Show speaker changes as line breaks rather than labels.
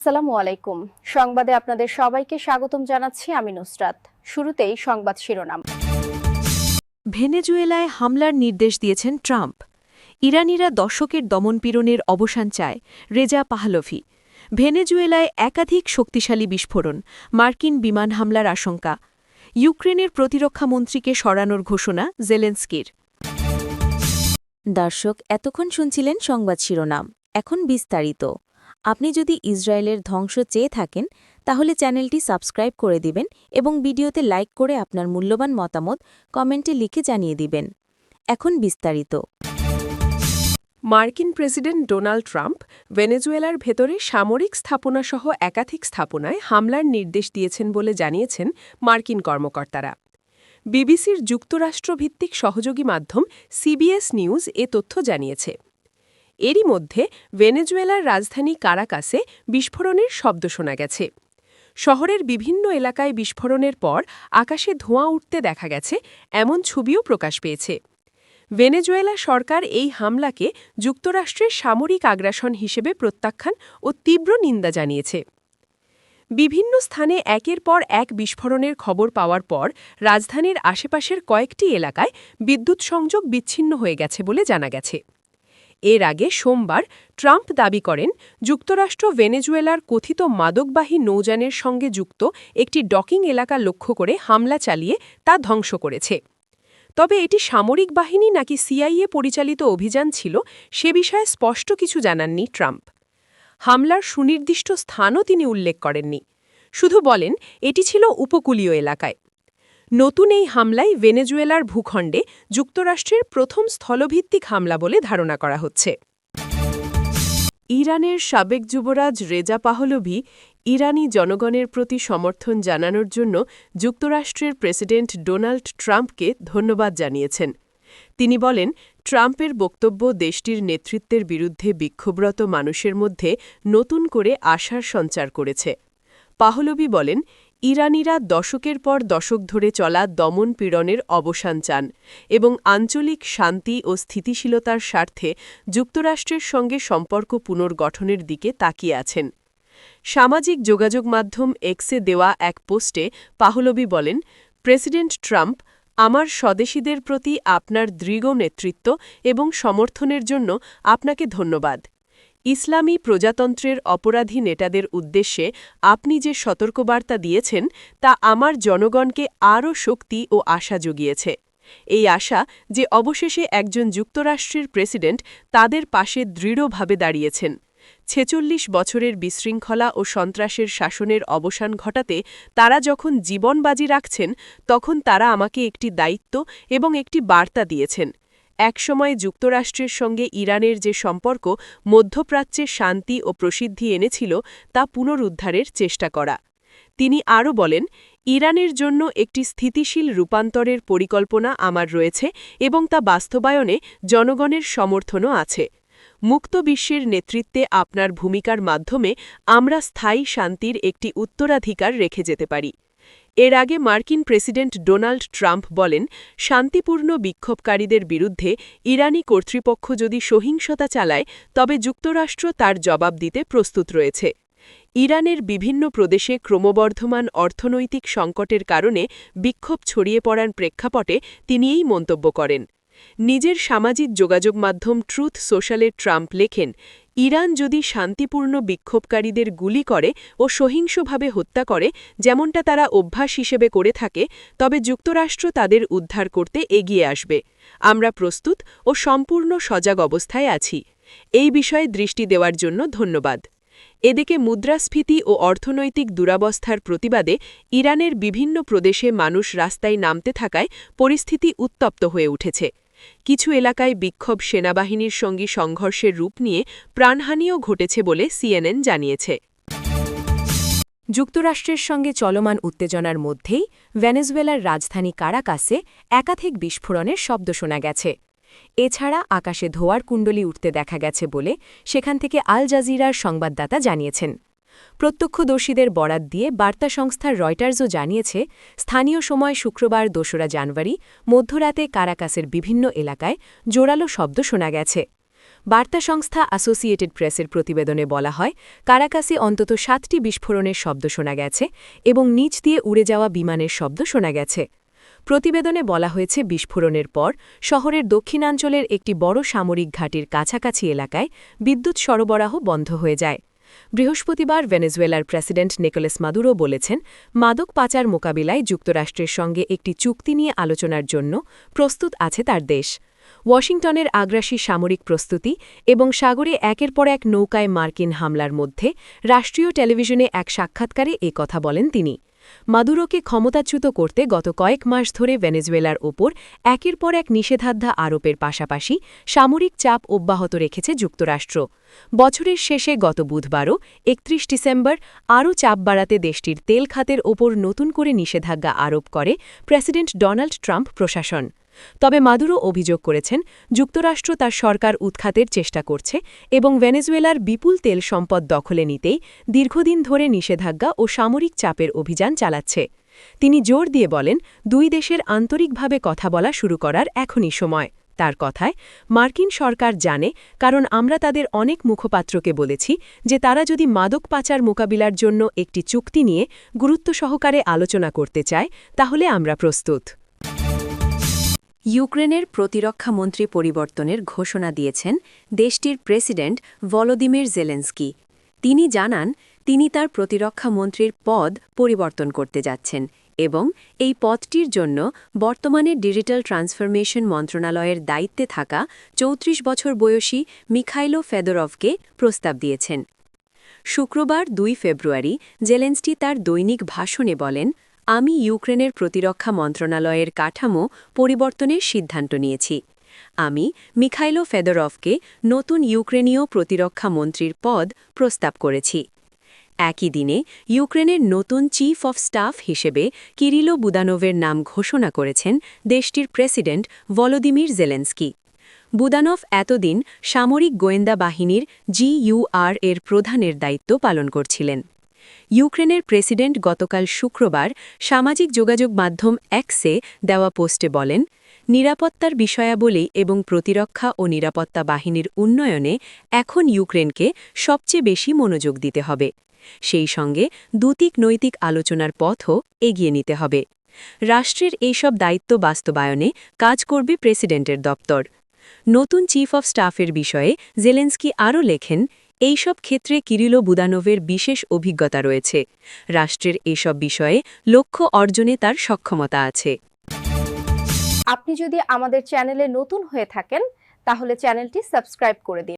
আসসালামু আলাইকুম। সংবাদে আপনাদের সবাইকে স্বাগতম জানাচ্ছি আমি নুসরাত। শুরুতেই সংবাদ শিরোনাম।
ভেনেজুয়েলায় হামলার নির্দেশ দিয়েছেন ট্রাম্প। ইরানিরা দশকের দমনপীড়নের অবসান চায়, রেজা পাহলভি। ভেনেজুয়েলায় একাধিক শক্তিশালী বিস্ফোরণ, মার্কিন বিমান হামলার আশঙ্কা। ইউক্রেনের প্রতিরক্ষামন্ত্রীকে সরানোর ঘোষণা জেলেন্সকির।
দর্শক, এতক্ষণ শুনছিলেন সংবাদ শিরোনাম। এখন বিস্তারিত। আপনি যদি ইসরায়েলের ধ্বংস চেয়ে থাকেন তাহলে চ্যানেলটি সাবস্ক্রাইব করে দিবেন এবং ভিডিওতে লাইক করে আপনার মূল্যবান মতামত কমেন্টে লিখে জানিয়ে দিবেন। এখন বিস্তারিত।
মার্কিন প্রেসিডেন্ট ডোনাল্ড ট্রাম্প ভেনেজুয়েলার ভেতরে সামরিক স্থাপনাসহ একাধিক স্থাপনায় হামলার নির্দেশ দিয়েছেন বলে জানিয়েছেন মার্কিন কর্মকর্তারা। বিবিসির যুক্তরাষ্ট্রভিত্তিক সহযোগী মাধ্যম সিবিএস নিউজ এ তথ্য জানিয়েছে। এরই মধ্যে ভেনেজুয়েলার রাজধানী কারাকাসে বিস্ফোরণের শব্দ শোনা গেছে। শহরের বিভিন্ন এলাকায় বিস্ফোরণের পর আকাশে ধোঁয়া উঠতে দেখা গেছে, এমন ছবিও প্রকাশ পেয়েছে। ভেনেজুয়েলা সরকার এই হামলাকে যুক্তরাষ্ট্রের সামরিক আগ্রাসন হিসেবে প্রত্যাখ্যান ও তীব্র নিন্দা জানিয়েছে। বিভিন্ন স্থানে একের পর এক বিস্ফোরণের খবর পাওয়ার পর রাজধানীর আশেপাশের কয়েকটি এলাকায় বিদ্যুৎ সংযোগ বিচ্ছিন্ন হয়ে গেছে বলে জানা গেছে। এর আগে সোমবার ট্রাম্প দাবি করেন যুক্তরাষ্ট্র ভেনেজুয়েলার কথিত মাদকবাহী নৌযানের সঙ্গে যুক্ত একটি ডকিং এলাকা লক্ষ্য করে হামলা চালিয়ে তা ধ্বংস করেছে। তবে এটি সামরিক বাহিনী নাকি সিআইএ পরিচালিত অভিযান ছিল সে বিষয়ে স্পষ্ট কিছু জানাননি ট্রাম্প। হামলার সুনির্দিষ্ট স্থানও তিনি উল্লেখ করেননি, শুধু বলেন এটি ছিল উপকূলীয় এলাকায়। নতুন এই হামলায় ভেনেজুয়েলার ভূখণ্ডে যুক্তরাষ্ট্রের প্রথম স্থলভিত্তিক হামলা বলে ধারণা করা হচ্ছে। ইরানের সাবেক যুবরাজ রেজা পাহলভি ইরানি জনগণের প্রতি সমর্থন জানানোর জন্য যুক্তরাষ্ট্রের প্রেসিডেন্ট ডোনাল্ড ট্রাম্পকে ধন্যবাদ জানিয়েছেন। তিনি বলেন, ট্রাম্পের বক্তব্য দেশটির নেতৃত্বের বিরুদ্ধে বিক্ষোভরত মানুষের মধ্যে নতুন করে আশার সঞ্চার করেছে। পাহলভি বলেন, ইরানিরা দশকের পর দশক ধরে চলা দমন পীড়নের অবসান চান এবং আঞ্চলিক শান্তি ও স্থিতিশীলতার স্বার্থে যুক্তরাষ্ট্রের সঙ্গে সম্পর্ক পুনর্গঠনের দিকে তাকিয়ে আছেন। সামাজিক যোগাযোগ মাধ্যম এক্সে দেওয়া এক পোস্টে পাহলভি বলেন, প্রেসিডেন্ট ট্রাম্প, আমার স্বদেশীদের প্রতি আপনার দৃঢ় নেতৃত্ব এবং সমর্থনের জন্য আপনাকে ধন্যবাদ। ইসলামী প্রজাতন্ত্রের অপরাধী নেতাদের উদ্দেশ্যে আপনি যে সতর্কবার্তা দিয়েছেন তা আমার জনগণকে আরও শক্তি ও আশা জুগিয়েছে। এই আশা যে অবশেষে একজন যুক্তরাষ্ট্রের প্রেসিডেন্ট তাদের পাশে দৃঢ়ভাবে দাঁড়িয়েছেন। ৪৬ বছরের বিশৃঙ্খলা ও সন্ত্রাসের শাসনের অবসান ঘটাতে তারা যখন জীবন বাজি রাখছেন, তখন তারা আমাকে একটি দায়িত্ব এবং একটি বার্তা দিয়েছেন। একসময় যুক্তরাষ্ট্রের সঙ্গে ইরানের যে সম্পর্ক মধ্যপ্রাচ্যে শান্তি ও প্রসিদ্ধি এনেছিল তা পুনরুদ্ধারের চেষ্টা করা। তিনি আরও বলেন, ইরানের জন্য একটি স্থিতিশীল রূপান্তরের পরিকল্পনা আমার রয়েছে এবং তা বাস্তবায়নে জনগণের সমর্থনও আছে। মুক্ত বিশ্বের নেতৃত্বে আপনার ভূমিকার মাধ্যমে আমরা স্থায়ী শান্তির একটি উত্তরাধিকার রেখে যেতে পারি। এর আগে মার্কিন প্রেসিডেন্ট ডোনাল্ড ট্রাম্প বলেন, শান্তিপূর্ণ বিক্ষোভকারীদের বিরুদ্ধে ইরানি কর্তৃপক্ষ যদি সহিংসতা চালায় তবে যুক্তরাষ্ট্র তার জবাব দিতে প্রস্তুত রয়েছে। ইরানের বিভিন্ন প্রদেশে ক্রমবর্ধমান অর্থনৈতিক সংকটের কারণে বিক্ষোভ ছড়িয়ে পড়ার প্রেক্ষাপটে তিনি এই মন্তব্য করেন। নিজের সামাজিক যোগাযোগ মাধ্যম ট্রুথ সোশ্যালে ট্রাম্প লেখেন, ইরান যদি শান্তিপূর্ণ বিক্ষোভকারীদের গুলি করে ও সহিংসভাবে হত্যা করে, যেমনটা তারা অভ্যাস হিসেবে করে থাকে, তবে যুক্তরাষ্ট্র তাদের উদ্ধার করতে এগিয়ে আসবে। আমরা প্রস্তুত ও সম্পূর্ণ সজাগ অবস্থায় আছি। এই বিষয়ে দৃষ্টি দেওয়ার জন্য ধন্যবাদ। এদিকে মুদ্রাস্ফীতি ও অর্থনৈতিক দুরবস্থার প্রতিবাদে ইরানের বিভিন্ন প্রদেশে মানুষ রাস্তায় নামতে থাকায় পরিস্থিতি উত্তপ্ত হয়ে উঠেছে। কিছু এলাকায় বিক্ষোভ সেনাবাহিনীর সঙ্গে সংঘর্ষের রূপ নিয়ে প্রাণহানিও ঘটেছে বলে সিএনএন জানিয়েছে। যুক্তরাষ্ট্রের সঙ্গে চলমান উত্তেজনার মধ্যেই ভেনেজুয়েলার রাজধানী কারাকাসে একাধিক বিস্ফোরণের শব্দ শোনা গেছে। এছাড়া আকাশে ধোঁয়ার কুণ্ডলী উঠতে দেখা গেছে বলে সেখান থেকে আল জাজিরার সংবাদদাতা জানিয়েছেন। প্রত্যক্ষদর্শীদের বরাত দিয়ে বার্তা সংস্থা রয়টার্সও জানিয়েছে, স্থানীয় সময় শুক্রবার ২রা জানুয়ারি মধ্যরাতে কারাকাসের বিভিন্ন এলাকায় জোরালো শব্দ শোনা গেছে। বার্তা সংস্থা অ্যাসোসিয়েটেড প্রেসের প্রতিবেদনে বলা হয় কারাকাসে অন্তত 7টি বিস্ফোরণের শব্দ শোনা গেছে এবং নিচ দিয়ে উড়ে যাওয়া বিমানের শব্দ শোনা গেছে। প্রতিবেদনে বলা হয়েছে বিস্ফোরণের পর শহরের দক্ষিণাঞ্চলের একটি বড় সামরিক ঘাঁটির কাছাকাছি এলাকায় বিদ্যুৎ সরবরাহ বন্ধ হয়ে যায়। বৃহস্পতিবার ভেনেজুয়েলার প্রেসিডেন্ট নিকোলাস মাদুরো বলেছেন মাদক পাচার মোকাবিলায় যুক্তরাষ্ট্রের সঙ্গে একটি চুক্তি নিয়ে আলোচনার জন্য প্রস্তুত আছে তার দেশ। ওয়াশিংটনের আগ্রাসী সামরিক প্রস্তুতি এবং সাগরে একের পর এক নৌকায় মার্কিন হামলার মধ্যে রাষ্ট্রীয় টেলিভিশনে এক সাক্ষাৎকারে এ কথা বলেন তিনি। মাদুরোকে ক্ষমতাচ্যুত করতে গত কয়েক মাস ধরে ভেনেজুয়েলার ওপর একের পর এক নিষেধাজ্ঞা আরোপের পাশাপাশি সামরিক চাপ অব্যাহত রেখেছে যুক্তরাষ্ট্র। বছরের শেষে গত বুধবারও ৩১ ডিসেম্বর আরও চাপ বাড়াতে দেশটির তেল খাতের ওপর নতুন করে নিষেধাজ্ঞা আরোপ করে প্রেসিডেন্ট ডোনাল্ড ট্রাম্প প্রশাসন। তবে মাদুরো অভিযোগ করেছেন যুক্তরাষ্ট্র তার সরকার উৎখাতের চেষ্টা করছে এবং ভেনেজুয়েলার বিপুল তেল সম্পদ দখলে নিতেই দীর্ঘদিন ধরে নিষেধাজ্ঞা ও সামরিক চাপের অভিযান চালাচ্ছে। তিনি জোর দিয়ে বলেন দুই দেশের আন্তরিকভাবে কথা বলা শুরু করার এখনই সময়। তার কথায় মার্কিন সরকার জানে কারণ আমরা তাদের অনেক মুখপাত্রকে বলেছি যে তারা যদি মাদক পাচার মোকাবিলার জন্য একটি চুক্তি নিয়ে গুরুত্ব সহকারে আলোচনা করতে চায় তাহলে আমরা প্রস্তুত।
ইউক্রেনের প্রতিরক্ষামন্ত্রী পরিবর্তনের ঘোষণা দিয়েছেন দেশটির প্রেসিডেন্ট ভলোদিমির জেলেনস্কি। তিনি জানান তিনি তার প্রতিরক্ষামন্ত্রীর পদ পরিবর্তন করতে যাচ্ছেন এবং এই পদটির জন্য বর্তমানে ডিজিটাল ট্রান্সফরমেশন মন্ত্রণালয়ের দায়িত্বে থাকা ৩৪ বছর বয়সী মিখাইলো ফেদোরভকে প্রস্তাব দিয়েছেন। শুক্রবার ২ ফেব্রুয়ারি জেলেনস্কি তার দৈনিক ভাষণে বলেন, আমি ইউক্রেনের প্রতিরক্ষা মন্ত্রণালয়ের কাঠামো পরিবর্তনের সিদ্ধান্ত নিয়েছি। আমি মিখাইলো ফেদোরভকে নতুন ইউক্রেনীয় প্রতিরক্ষা মন্ত্রীর পদ প্রস্তাব করেছি। একই দিনে ইউক্রেনের নতুন চিফ অফ স্টাফ হিসেবে কিরিলো বুদানোভের নাম ঘোষণা করেছেন দেশটির প্রেসিডেন্ট ভলোদিমির জেলেনস্কি। বুদানভ এতদিন সামরিক গোয়েন্দা বাহিনীর GUR এর প্রধানের দায়িত্ব পালন করছিলেন। ইউক্রেনের প্রেসিডেন্ট গতকাল শুক্রবার সামাজিক যোগাযোগ মাধ্যম এক্সে দেওয়া পোস্টে বলেন, নিরাপত্তার বিষয়াবলী এবং প্রতিরক্ষা ও নিরাপত্তা বাহিনীর উন্নয়নে এখন ইউক্রেনকে সবচেয়ে বেশি মনোযোগ দিতে হবে। সেই সঙ্গে দ্যুতিক নৈতিক আলোচনার পথও এগিয়ে নিতে হবে। রাষ্ট্রের এইসব দায়িত্ব বাস্তবায়নে কাজ করবে প্রেসিডেন্টের দপ্তর। নতুন চিফ অফ স্টাফের বিষয়ে জেলেনস্কি আরও লেখেন, এইসব ক্ষেত্রে কিরিলো বুদানোভের বিশেষ অভিজ্ঞতা রয়েছে। রাষ্ট্রের এসব বিষয়ে লক্ষ্য অর্জনে তার সক্ষমতা আছে।
আপনি যদি আমাদের চ্যানেলে নতুন হয়ে থাকেন তাহলে চ্যানেলটি সাবস্ক্রাইব করে দিন।